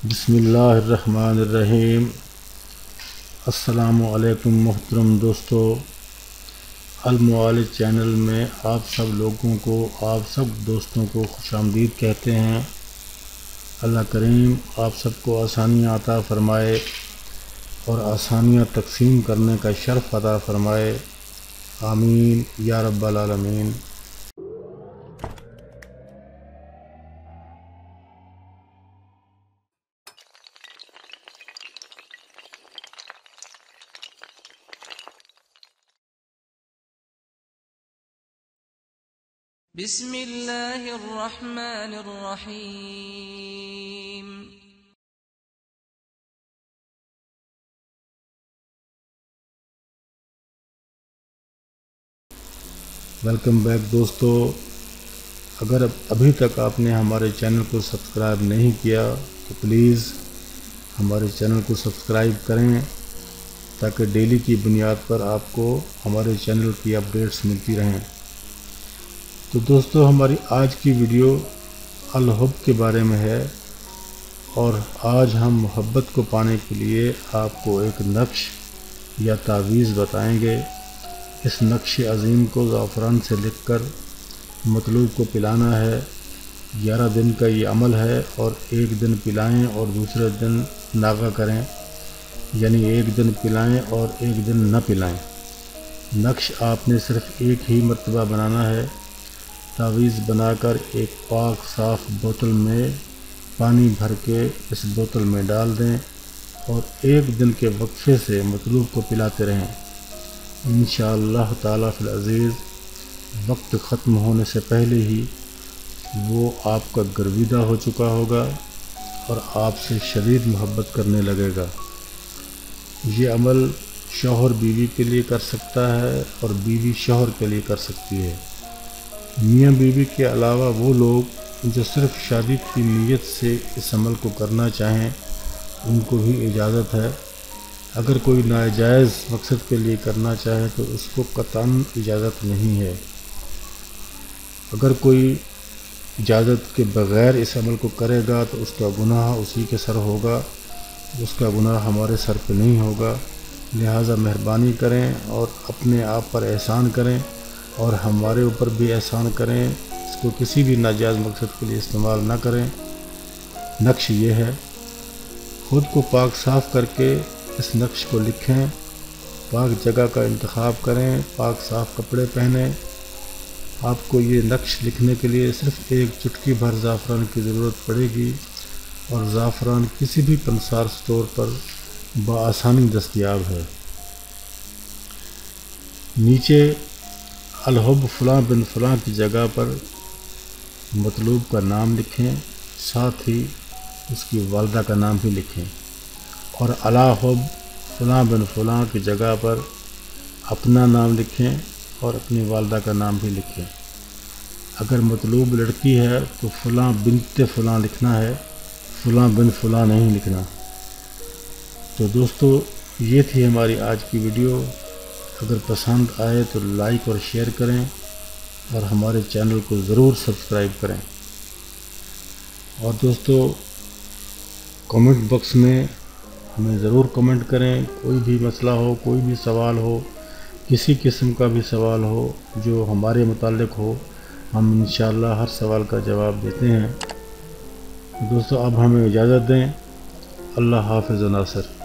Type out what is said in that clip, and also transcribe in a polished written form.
بسم اللہ الرحمن الرحیم۔ السلام علیکم محترم دوستو، المعالج چینل میں آپ سب لوگوں کو، آپ سب دوستوں کو خوش آمدید کہتے ہیں۔ اللہ کریم آپ سب کو آسانیاں عطا فرمائے اور آسانیاں تقسیم کرنے کا شرف عطا فرمائے، آمین یا رب العالمین۔ بسم اللہ الرحمن الرحیم۔ ویلکم بیک دوستو، اگر ابھی تک آپ نے ہمارے چینل کو سبسکرائب نہیں کیا تو پلیز ہمارے چینل کو سبسکرائب کریں تاکہ ڈیلی کی بنیاد پر آپ کو ہمارے چینل کی اپڈیٹس ملتی رہیں۔ تو دوستو، ہماری آج کی ویڈیو الحب کے بارے میں ہے، اور آج ہم محبت کو پانے کے لیے آپ کو ایک نقش یا تعویذ بتائیں گے۔ اس نقش عظیم کو زعفران سے لکھ کر مطلوب کو پلانا ہے۔ 11 دن کا یہ عمل ہے، اور ایک دن پلائیں اور دوسرے دن ناغہ کریں، یعنی ایک دن پلائیں اور ایک دن نہ پلائیں۔ نقش آپ نے صرف ایک ہی مرتبہ بنانا ہے۔ تعویذ بنا کر ایک پاک صاف بوتل میں پانی بھر کے اس بوتل میں ڈال دیں اور ایک دن کے وقفے سے مطلوب کو پلاتے رہیں۔ انشاءاللہ تعالیٰ فی العزیز وقت ختم ہونے سے پہلے ہی وہ آپ کا گرویدہ ہو چکا ہوگا اور آپ سے شدید محبت کرنے لگے گا۔ یہ عمل شوہر بیوی کے لیے کر سکتا ہے اور بیوی شوہر کے لیے کر سکتی ہے۔ میاں بیوی کے علاوہ وہ لوگ جو صرف شادی کی نیت سے اس عمل کو کرنا چاہیں ان کو بھی اجازت ہے۔ اگر کوئی ناجائز مقصد کے لیے کرنا چاہے تو اس کو قطعاً اجازت نہیں ہے۔ اگر کوئی اجازت کے بغیر اس عمل کو کرے گا تو اس کا گناہ اسی کے سر ہوگا، اس کا گناہ ہمارے سر پہ نہیں ہوگا۔ لہٰذا مہربانی کریں اور اپنے آپ پر احسان کریں اور ہمارے اوپر بھی احسان کریں، اس کو کسی بھی ناجائز مقصد کے لیے استعمال نہ کریں۔ نقش یہ ہے، خود کو پاک صاف کر کے اس نقش کو لکھیں، پاک جگہ کا انتخاب کریں، پاک صاف کپڑے پہنیں۔ آپ کو یہ نقش لکھنے کے لیے صرف ایک چٹکی بھر زعفران کی ضرورت پڑے گی، اور زعفران کسی بھی پنسار سٹور پر بآسانی دستیاب ہے۔ نیچے الحب فلاں بن فلاں کی جگہ پر مطلوب کا نام لکھیں، ساتھ ہی اس کی والدہ کا نام بھی لکھیں، اور الحب فلاں بن فلاں کی جگہ پر اپنا نام لکھیں اور اپنی والدہ کا نام بھی لکھیں۔ اگر مطلوب لڑکی ہے تو فلاں بنت فلاں لکھنا ہے، فلاں بن فلاں نہیں لکھنا۔ تو دوستو، یہ تھی ہماری آج کی ویڈیو۔ اگر پسند آئے تو لائک اور شیئر کریں اور ہمارے چینل کو ضرور سبسکرائب کریں۔ اور دوستو، کمنٹ باکس میں ہمیں ضرور کمنٹ کریں، کوئی بھی مسئلہ ہو، کوئی بھی سوال ہو، کسی قسم کا بھی سوال ہو جو ہمارے متعلق ہو، ہم انشاءاللہ ہر سوال کا جواب دیتے ہیں۔ دوستو، اب ہمیں اجازت دیں۔ اللہ حافظ ناصر۔